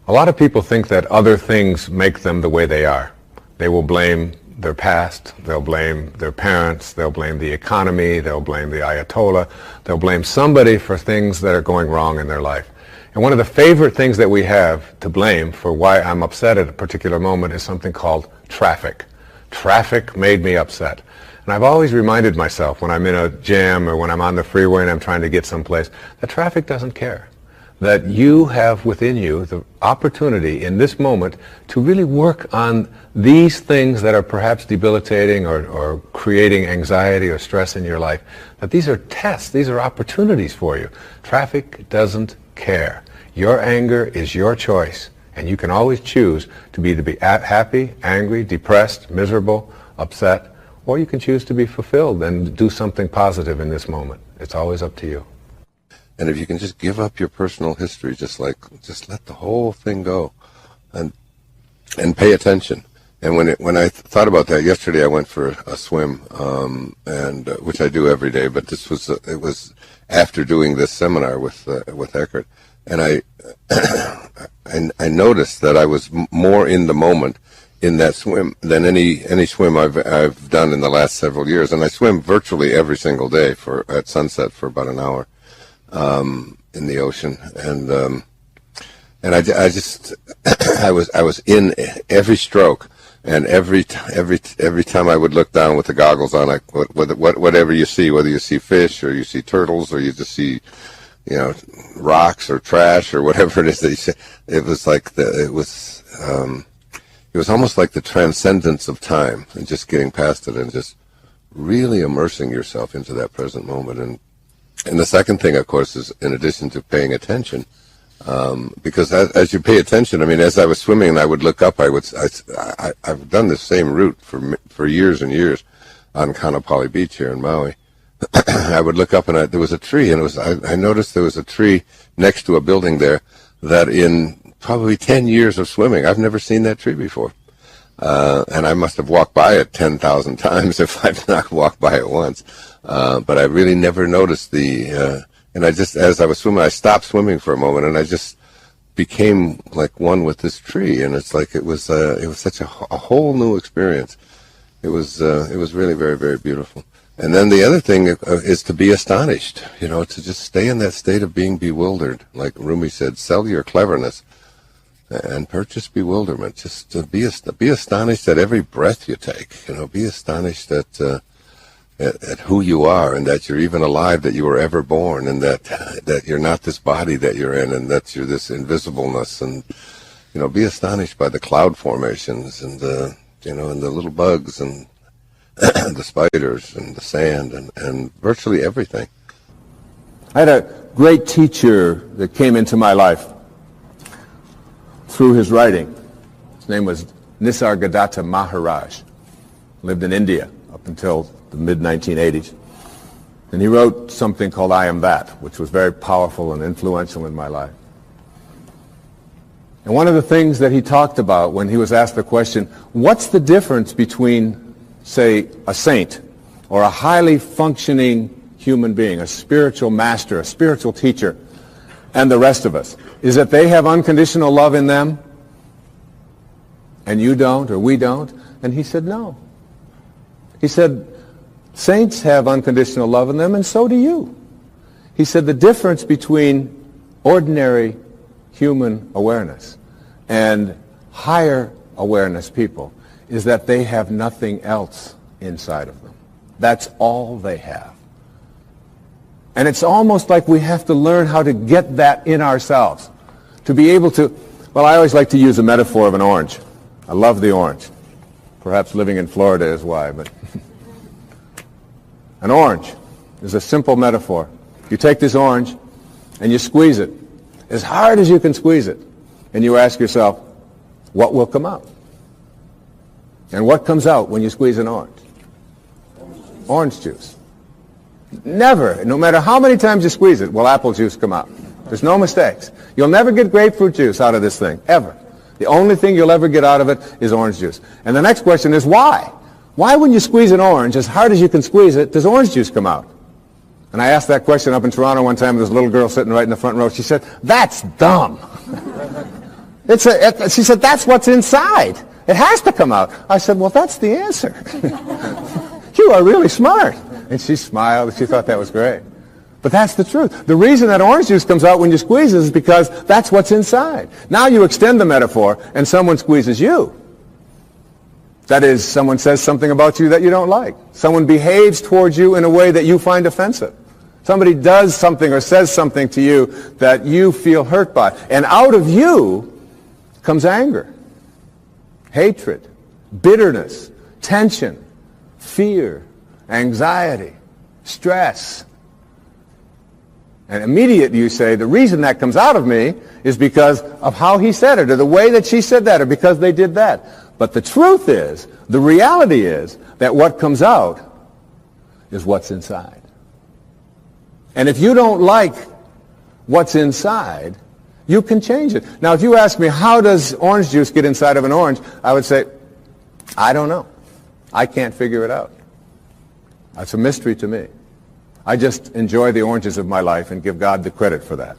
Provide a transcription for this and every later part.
A lot of people think that other things make them the way they are. They will blame their past, they'll blame their parents, they'll blame the economy, they'll blame the Ayatollah, they'll blame somebody for things that are going wrong in their life. And one of the favorite things that we have to blame for why I'm upset at a particular moment is something called traffic. Traffic made me upset. And I've always reminded myself when I'm in a jam or when I'm on the freeway and I'm trying to get someplace that traffic doesn't care. That you have within you the opportunity in this moment to really work on these things that are perhaps debilitating or creating anxiety or stress in your life. That these are tests, these are opportunities for you. Traffic doesn't care. Your anger is your choice, and you can always choose to be happy, angry, depressed, miserable, upset, or you can choose to be fulfilled and do something positive in this moment. It's always up to you. And if you can just give up your personal history, just let the whole thing go, and pay attention. And when I thought about that yesterday, I went for a swim, and which I do every day. But this was it was after doing this seminar with Eckhart, and I noticed that I was more in the moment in that swim than any swim I've done in the last several years. And I swim virtually every single day at sunset for about an hour. In the ocean, and I just I was in every stroke, and every time I would look down with the goggles on, like whatever you see, whether you see fish or you see turtles or you just see rocks or trash or whatever it is that you see, it was like it was almost like the transcendence of time and just getting past it and just really immersing yourself into that present moment. And the second thing, of course, is in addition to paying attention, because as you pay attention, I mean, as I was swimming and I would look up, I've done this same route for years and years on Kaanapali Beach here in Maui. I would look up and there was a tree, and I noticed there was a tree next to a building there that in probably 10 years of swimming, I've never seen that tree before. And I must have walked by it 10,000 times if I've not walked by it once. But I really never noticed and I just, as I was swimming, I stopped swimming for a moment, and I just became like one with this tree. And it's like it was such a whole new experience. It was really very, very beautiful. And then the other thing is to be astonished, to just stay in that state of being bewildered. Like Rumi said, sell your cleverness and purchase bewilderment. Just to be astonished at every breath you take. Be astonished at who you are, and that you're even alive, that you were ever born, and that you're not this body that you're in, and that you're this invisibleness. And be astonished by the cloud formations and the little bugs and the spiders and the sand and virtually everything. I had a great teacher that came into my life through his writing. His name was Nisargadatta Maharaj. Lived in India up until the mid-1980s. And he wrote something called I Am That, which was very powerful and influential in my life. And one of the things that he talked about when he was asked the question, what's the difference between, say, a saint or a highly functioning human being, a spiritual master, a spiritual teacher, and the rest of us, is that they have unconditional love in them and you don't, or we don't? And he said no. He said saints have unconditional love in them, and so do you. He said the difference between ordinary human awareness and higher awareness people is that they have nothing else inside of them. That's all they have. And it's almost like we have to learn how to get that in ourselves. To be able to, well, I always like to use a metaphor of an orange. I love the orange. Perhaps living in Florida is why, but an orange is a simple metaphor. You take this orange and you squeeze it as hard as you can squeeze it, and you ask yourself, what will come out? And what comes out when you squeeze an orange? Orange juice. Never, no matter how many times you squeeze it, will apple juice come out. There's no mistakes. You'll never get grapefruit juice out of this thing, ever. The only thing you'll ever get out of it is orange juice. And the next question is why? Why when you squeeze an orange, as hard as you can squeeze it, does orange juice come out? And I asked that question up in Toronto one time. There was a little girl sitting right in the front row. She said, that's dumb. She said, that's what's inside. It has to come out. I said, well, that's the answer. You are really smart. And she smiled. She thought that was great. But that's the truth. The reason that orange juice comes out when you squeeze it is because that's what's inside. Now you extend the metaphor and someone squeezes you. That is, someone says something about you that you don't like. Someone behaves towards you in a way that you find offensive. Somebody does something or says something to you that you feel hurt by. And out of you comes anger, hatred, bitterness, tension, fear, anxiety, stress. And immediately you say, the reason that comes out of me is because of how he said it, or the way that she said that, or because they did that. But the truth is, the reality is, that what comes out is what's inside. And if you don't like what's inside, you can change it. Now, if you ask me, how does orange juice get inside of an orange? I would say, I don't know. I can't figure it out. That's a mystery to me. I just enjoy the oranges of my life and give God the credit for that.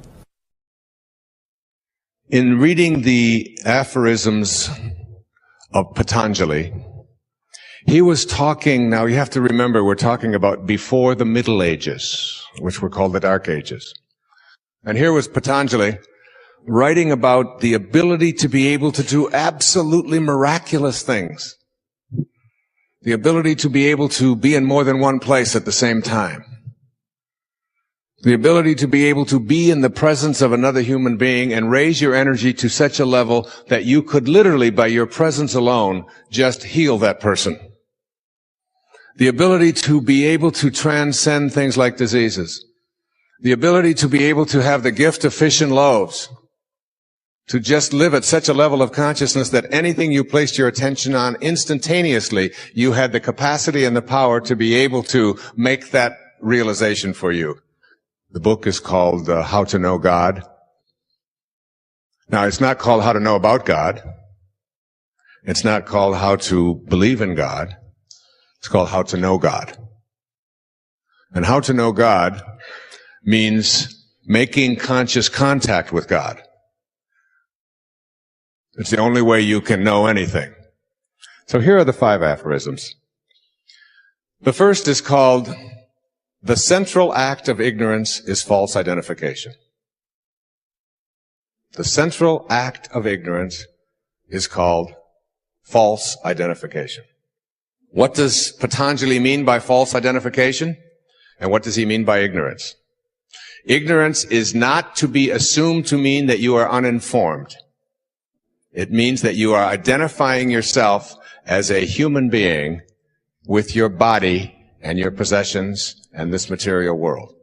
In reading the aphorisms of Patanjali, he was talking, now you have to remember, we're talking about before the Middle Ages, which were called the Dark Ages. And here was Patanjali writing about the ability to be able to do absolutely miraculous things. The ability to be able to be in more than one place at the same time. The ability to be able to be in the presence of another human being and raise your energy to such a level that you could literally, by your presence alone, just heal that person. The ability to be able to transcend things like diseases. The ability to be able to have the gift of fish and loaves. To just live at such a level of consciousness that anything you placed your attention on instantaneously, you had the capacity and the power to be able to make that realization for you. The book is called How to Know God. Now, it's not called How to Know About God. It's not called How to Believe in God. It's called How to Know God. And How to Know God means making conscious contact with God. It's the only way you can know anything. So here are the 5 aphorisms. The first is called, the central act of ignorance is false identification. The central act of ignorance is called false identification. What does Patanjali mean by false identification? And what does he mean by ignorance? Ignorance is not to be assumed to mean that you are uninformed. It means that you are identifying yourself as a human being with your body and your possessions and this material world.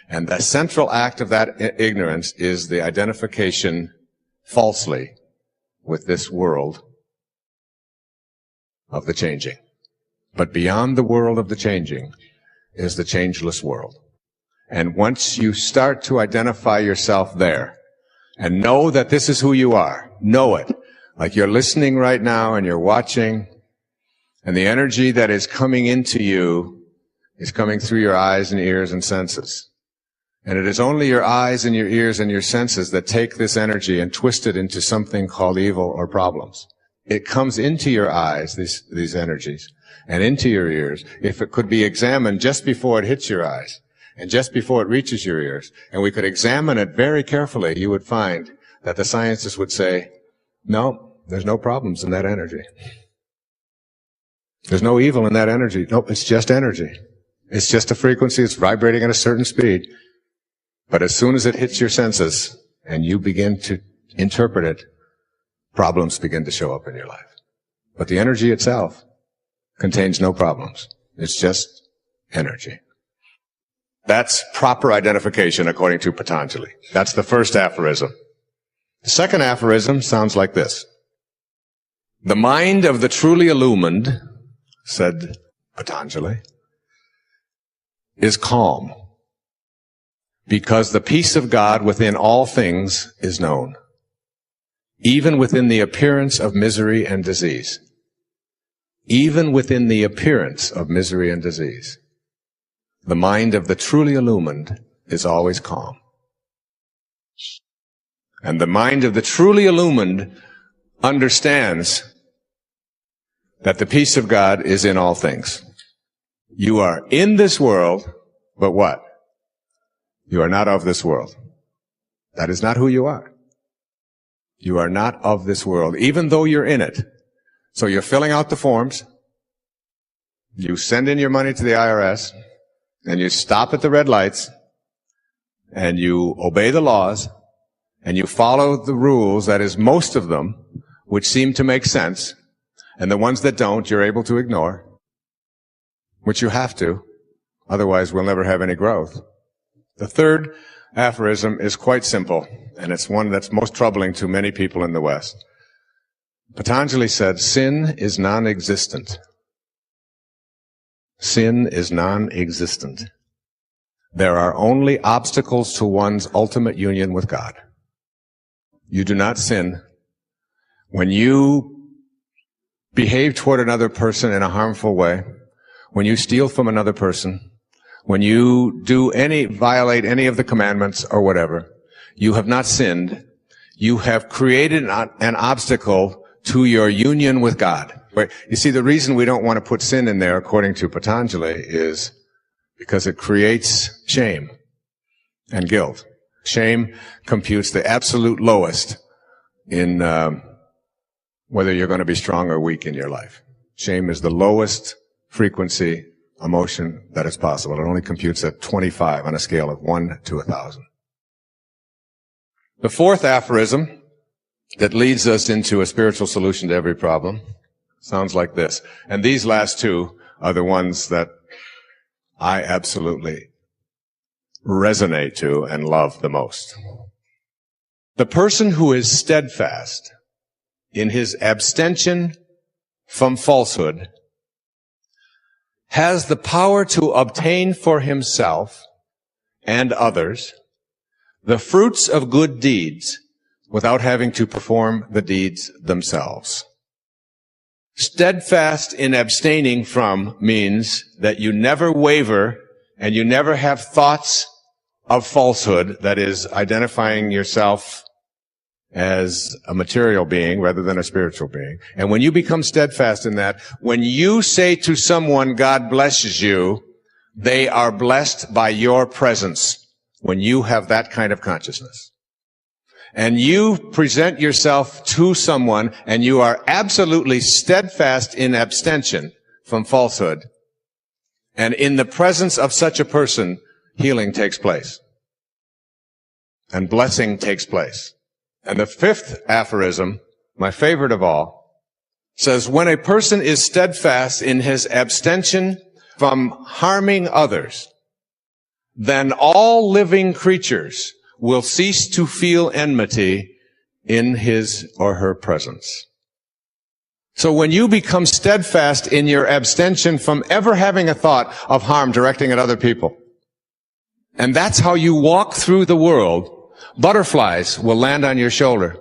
And the central act of that ignorance is the identification falsely with this world of the changing. But beyond the world of the changing is the changeless world. And once you start to identify yourself there and know that this is who you are, know it, like you're listening right now and you're watching, and the energy that is coming into you is coming through your eyes and ears and senses. And it is only your eyes and your ears and your senses that take this energy and twist it into something called evil or problems. It comes into your eyes, these energies, and into your ears, if it could be examined just before it hits your eyes, and just before it reaches your ears, and we could examine it very carefully, you would find that the scientists would say, no, there's no problems in that energy. There's no evil in that energy. Nope, it's just energy. It's just a frequency. It's vibrating at a certain speed. But as soon as it hits your senses and you begin to interpret it, problems begin to show up in your life. But the energy itself contains no problems. It's just energy. That's proper identification according to Patanjali. That's the first aphorism. The second aphorism sounds like this. The mind of the truly illumined, said Patanjali, is calm, because the peace of God within all things is known, even within the appearance of misery and disease. Even within the appearance of misery and disease. The mind of the truly illumined is always calm. And the mind of the truly illumined understands that the peace of God is in all things. You are in this world, but what? You are not of this world. That is not who you are. You are not of this world, even though you're in it. So you're filling out the forms. You send in your money to the IRS, and you stop at the red lights, and you obey the laws, and you follow the rules, that is, most of them, which seem to make sense, and the ones that don't, you're able to ignore, which you have to, otherwise we'll never have any growth. The third aphorism is quite simple, and it's one that's most troubling to many people in the West. Patanjali said, sin is non-existent. Sin is non-existent. There are only obstacles to one's ultimate union with God. You do not sin when you behave toward another person in a harmful way, when you steal from another person, when you violate any of the commandments or whatever. You have not sinned. You have created an obstacle to your union with God. But you see, the reason we don't want to put sin in there, according to Patanjali, is because it creates shame and guilt. Shame computes the absolute lowest in whether you're going to be strong or weak in your life. Shame is the lowest frequency emotion that is possible. It only computes at 25 on a scale of 1 to 1,000. The fourth aphorism that leads us into a spiritual solution to every problem sounds like this. And these last two are the ones that I absolutely resonate to and love the most. The person who is steadfast in his abstention from falsehood has the power to obtain for himself and others the fruits of good deeds without having to perform the deeds themselves. Steadfast in abstaining from means that you never waver and you never have thoughts of falsehood, that is, identifying yourself as a material being rather than a spiritual being. And when you become steadfast in that, when you say to someone, God blesses you, they are blessed by your presence when you have that kind of consciousness. And you present yourself to someone and you are absolutely steadfast in abstention from falsehood. And in the presence of such a person, healing takes place. And blessing takes place. And the fifth aphorism, my favorite of all, says, when a person is steadfast in his abstention from harming others, then all living creatures will cease to feel enmity in his or her presence. So when you become steadfast in your abstention from ever having a thought of harm directing at other people, and that's how you walk through the world, butterflies will land on your shoulder.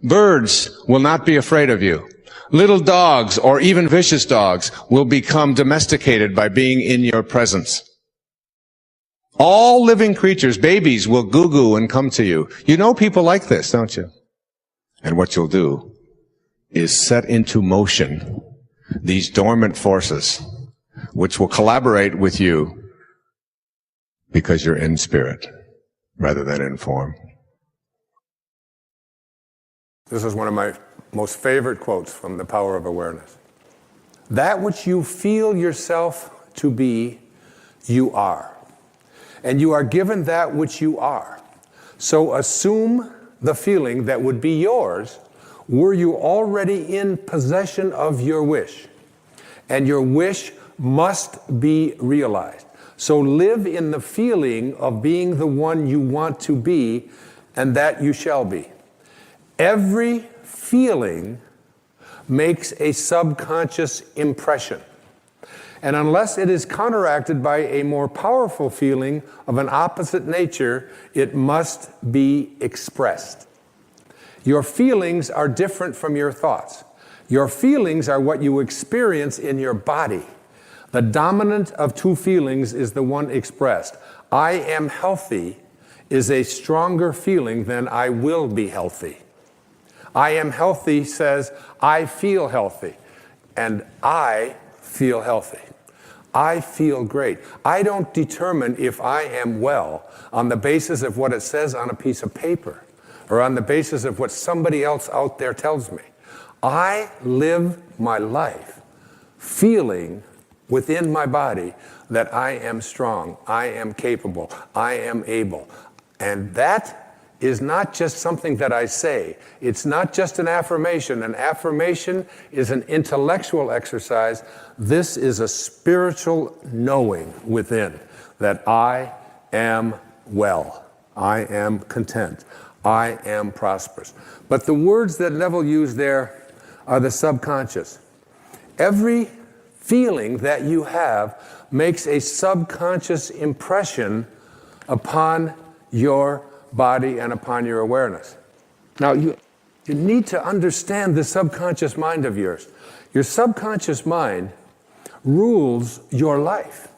Birds will not be afraid of you. Little dogs, or even vicious dogs, will become domesticated by being in your presence. All living creatures, babies, will goo-goo and come to you. You know people like this, don't you? And what you'll do is set into motion these dormant forces, which will collaborate with you because you're in spirit rather than in form. This is one of my most favorite quotes from The Power of Awareness. That which you feel yourself to be, you are. And you are given that which you are. So assume the feeling that would be yours were you already in possession of your wish. And your wish must be realized. So live in the feeling of being the one you want to be, and that you shall be. Every feeling makes a subconscious impression. And unless it is counteracted by a more powerful feeling of an opposite nature, it must be expressed. Your feelings are different from your thoughts. Your feelings are what you experience in your body. The dominant of two feelings is the one expressed. I am healthy is a stronger feeling than I will be healthy. I am healthy says I feel healthy, and I feel healthy. I feel great. I don't determine if I am well on the basis of what it says on a piece of paper or on the basis of what somebody else out there tells me. I live my life feeling within my body that I am strong, I am capable, I am able. And that is not just something that I say. It's not just an affirmation. An affirmation is an intellectual exercise. This is a spiritual knowing within that I am well, I am content, I am prosperous. But the words that Neville used there are the subconscious. Every feeling that you have makes a subconscious impression upon your body and upon your awareness. Now, you need to understand the subconscious mind of yours. Your subconscious mind rules your life.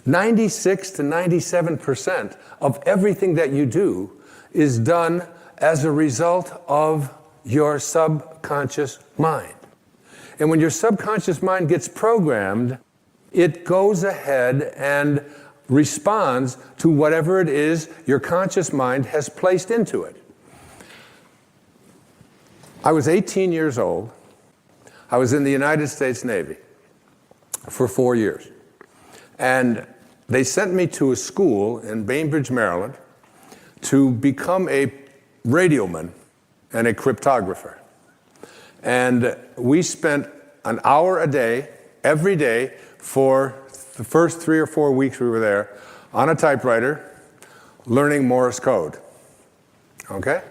96 to 97% of everything that you do is done as a result of your subconscious mind. And when your subconscious mind gets programmed, it goes ahead and responds to whatever it is your conscious mind has placed into it. I was 18 years old. I was in the United States Navy for 4 years. And they sent me to a school in Bainbridge, Maryland, to become a radioman and a cryptographer. And we spent an hour a day, every day, for the first 3 or 4 weeks we were there, on a typewriter, learning Morse code. Okay?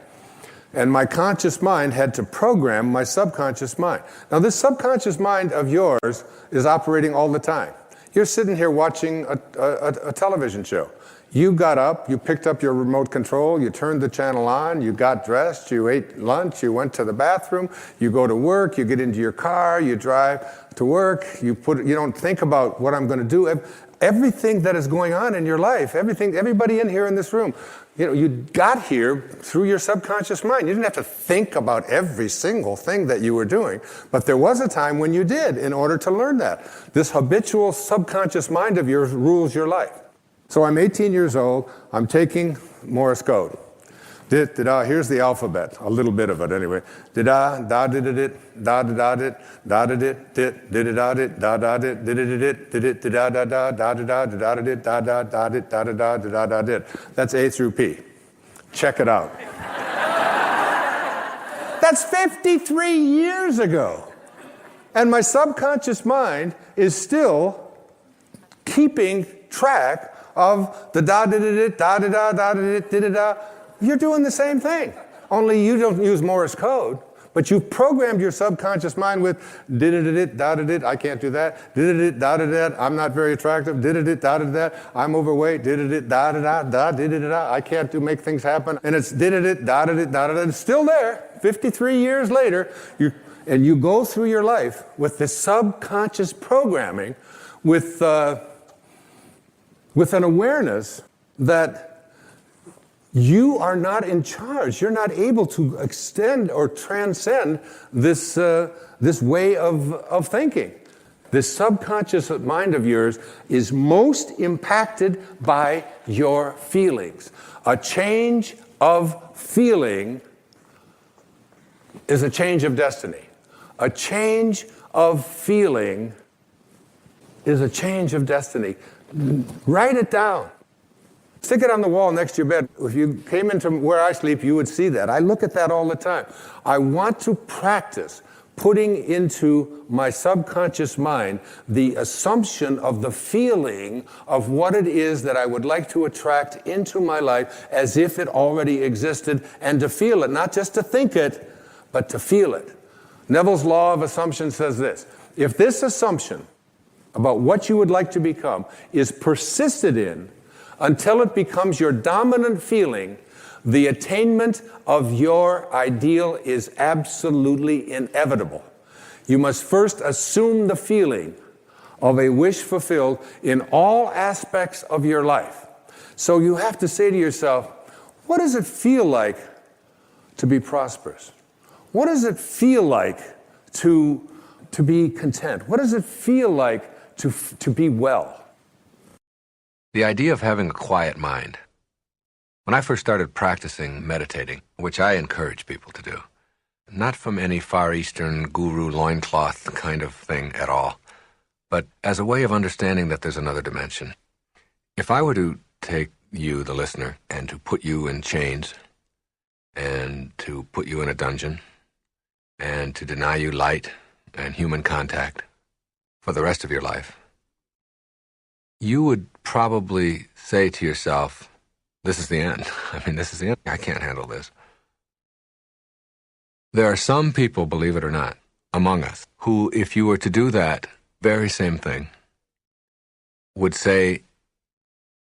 And my conscious mind had to program my subconscious mind. Now, this subconscious mind of yours is operating all the time. You're sitting here watching a television show. You got up, you picked up your remote control, you turned the channel on, you got dressed, you ate lunch, you went to the bathroom, you go to work, you get into your car, you drive to work, you don't think about what I'm going to do. Everything that is going on in your life, everybody in here in this room, you got here through your subconscious mind. You didn't have to think about every single thing that you were doing, but there was a time when you did in order to learn that. This habitual subconscious mind of yours rules your life. So I'm 18 years old, I'm taking Morse code. Here's the alphabet, a little bit of it anyway. Da da da da da da da da da da da da da da da da da da. That's A through P. Check it out. That's 53 years ago. And my subconscious mind is still keeping track of the da da da da da da da da da da. You're doing the same thing, only you don't use Morse code, but you've programmed your subconscious mind with did-it-it, da-da-dit, I can't do that, did-it-it, da-da-dat, I'm not very attractive, did-it-it, da-da-dat, I'm overweight, did-it-it, da-da-da, da-did-it-da, I can't make things happen, and it's did-it-it, da-da-dit, da-da-da, it's still there, 53 years later, you go through your life with this subconscious programming with an awareness that you are not in charge. You're not able to extend or transcend this way of thinking. This subconscious mind of yours is most impacted by your feelings. A change of feeling is a change of destiny. A change of feeling is a change of destiny. Write it down. Stick it on the wall next to your bed. If you came into where I sleep, you would see that. I look at that all the time. I want to practice putting into my subconscious mind the assumption of the feeling of what it is that I would like to attract into my life as if it already existed, and to feel it, not just to think it, but to feel it. Neville's law of assumption says this: if this assumption about what you would like to become is persisted in until it becomes your dominant feeling, the attainment of your ideal is absolutely inevitable. You must first assume the feeling of a wish fulfilled in all aspects of your life. So you have to say to yourself, What does it feel like to be prosperous? What does it feel like to be content? What does it feel like to be well? The idea of having a quiet mind. When I first started practicing meditating, which I encourage people to do, not from any Far Eastern guru loincloth kind of thing at all, but as a way of understanding that there's another dimension. If I were to take you, the listener, and to put you in chains, and to put you in a dungeon, and to deny you light and human contact for the rest of your life, you would probably say to yourself, this is the end. I mean, this is the end. I can't handle this. There are some people, believe it or not, among us, who, if you were to do that very same thing, would say,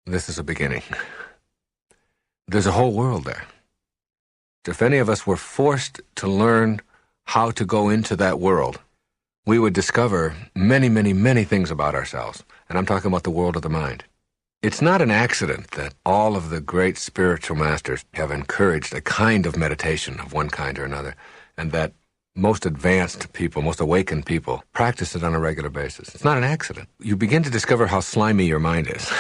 this is a beginning. There's a whole world there. If any of us were forced to learn how to go into that world, we would discover many, many, many things about ourselves. And I'm talking about the world of the mind. It's not an accident that all of the great spiritual masters have encouraged a kind of meditation of one kind or another, and that most advanced people, most awakened people, practice it on a regular basis. It's not an accident. You begin to discover how slimy your mind is.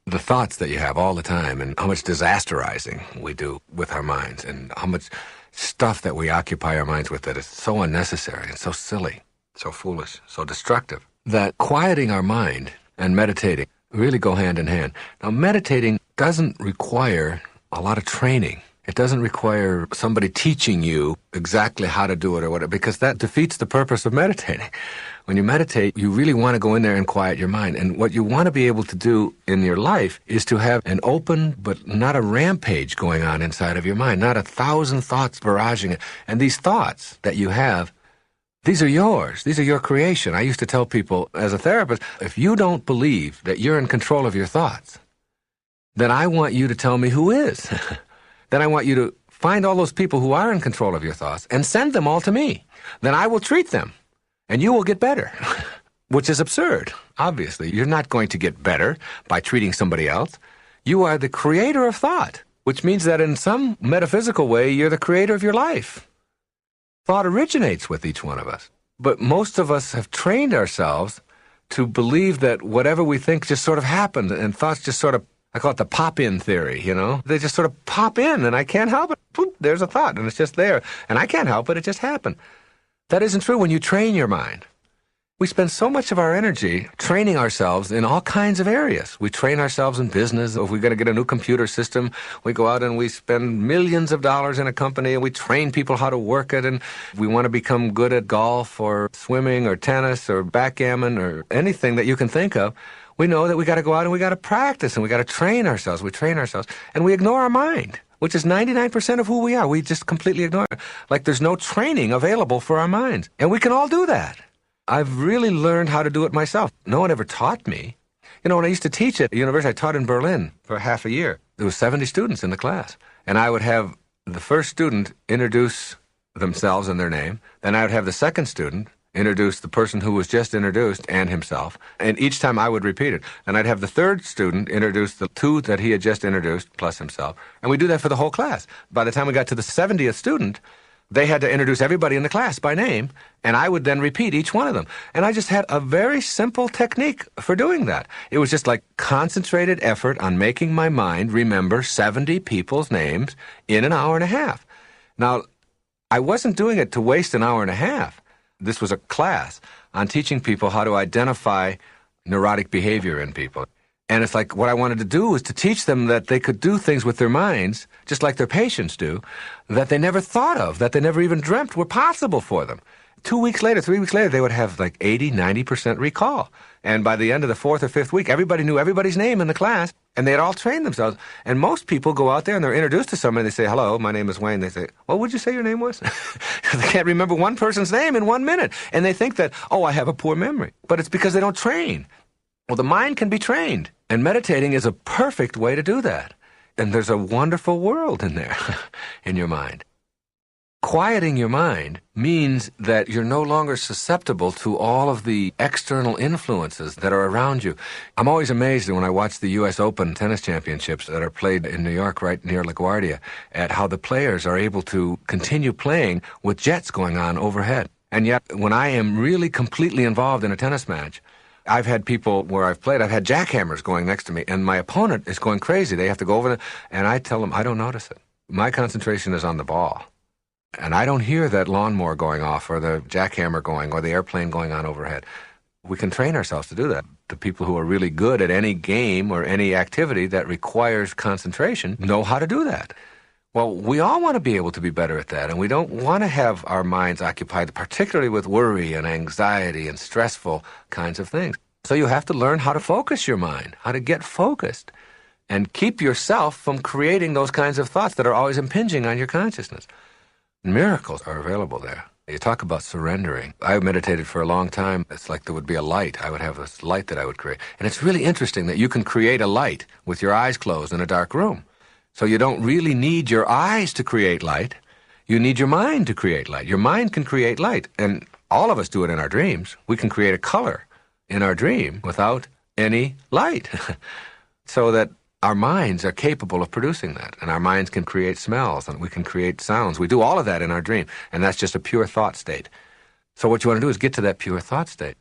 The thoughts that you have all the time, and how much disasterizing we do with our minds, and how much stuff that we occupy our minds with that is so unnecessary and so silly, so foolish, so destructive, that quieting our mind and meditating really go hand in hand. Now, meditating doesn't require a lot of training. It doesn't require somebody teaching you exactly how to do it or whatever, because that defeats the purpose of meditating. When you meditate, you really want to go in there and quiet your mind. And what you want to be able to do in your life is to have an open, but not a rampage going on inside of your mind, not 1,000 thoughts barraging it. And these thoughts that you have, these are yours. These are your creation. I used to tell people as a therapist, if you don't believe that you're in control of your thoughts, then I want you to tell me who is. Then I want you to find all those people who are in control of your thoughts and send them all to me. Then I will treat them, and you will get better, which is absurd. Obviously, you're not going to get better by treating somebody else. You are the creator of thought, which means that in some metaphysical way, you're the creator of your life. Thought originates with each one of us. But most of us have trained ourselves to believe that whatever we think just sort of happens, and thoughts just sort of, I call it the pop-in theory, you know? They just sort of pop in, and I can't help it. Boop, there's a thought, and it's just there. And I can't help it, it just happened. That isn't true when you train your mind. We spend so much of our energy training ourselves in all kinds of areas. We train ourselves in business. If we're going to get a new computer system, we go out and we spend millions of dollars in a company, and we train people how to work it. And we want to become good at golf or swimming or tennis or backgammon or anything that you can think of. We know that we got to go out and we got to practice, and we got to train ourselves. We train ourselves, and we ignore our mind, which is 99% of who we are. We just completely ignore it. Like there's no training available for our minds. And we can all do that. I've really learned how to do it myself. No one ever taught me. You know, when I used to teach at university, I taught in Berlin for half a year. There was 70 students in the class. And I would have the first student introduce themselves and their name. Then I would have the second student introduce the person who was just introduced and himself. And each time I would repeat it. And I'd have the third student introduce the two that he had just introduced plus himself. And we do that for the whole class. By the time we got to the 70th student, they had to introduce everybody in the class by name, and I would then repeat each one of them. And I just had a very simple technique for doing that. It was just like concentrated effort on making my mind remember 70 people's names in an hour and a half. Now, I wasn't doing it to waste an hour and a half. This was a class on teaching people how to identify neurotic behavior in people. And it's like what I wanted to do was to teach them that they could do things with their minds, just like their patients do, that they never thought of, that they never even dreamt were possible for them. 2 weeks later, 3 weeks later, they would have like 80, 90% recall. And by the end of the 4th or 5th week, everybody knew everybody's name in the class, and they had all trained themselves. And most people go out there and they're introduced to somebody, they say, hello, my name is Wayne. They say, what would you say your name was? They can't remember one person's name in 1 minute. And they think that, oh, I have a poor memory. But it's because they don't train. Well, the mind can be trained, and meditating is a perfect way to do that. And there's a wonderful world in there, in your mind. Quieting your mind means that you're no longer susceptible to all of the external influences that are around you. I'm always amazed when I watch the U.S. Open tennis championships that are played in New York right near LaGuardia at how the players are able to continue playing with jets going on overhead. And yet, when I am really completely involved in a tennis match, I've had people where I've played, I've had jackhammers going next to me, and my opponent is going crazy. They have to go over there, and I tell them, I don't notice it. My concentration is on the ball. And I don't hear that lawnmower going off or the jackhammer going or the airplane going on overhead. We can train ourselves to do that. The people who are really good at any game or any activity that requires concentration know how to do that. Well, we all want to be able to be better at that, and we don't want to have our minds occupied, particularly with worry and anxiety and stressful kinds of things. So you have to learn how to focus your mind, how to get focused, and keep yourself from creating those kinds of thoughts that are always impinging on your consciousness. Miracles are available there. You talk about surrendering. I meditated for a long time. It's like there would be a light. I would have this light that I would create. And it's really interesting that you can create a light with your eyes closed in a dark room. So you don't really need your eyes to create light. You need your mind to create light. Your mind can create light. And all of us do it in our dreams. We can create a color in our dream without any light. So that our minds are capable of producing that, and our minds can create smells, and we can create sounds. We do all of that in our dream, and that's just a pure thought state. So what you want to do is get to that pure thought state.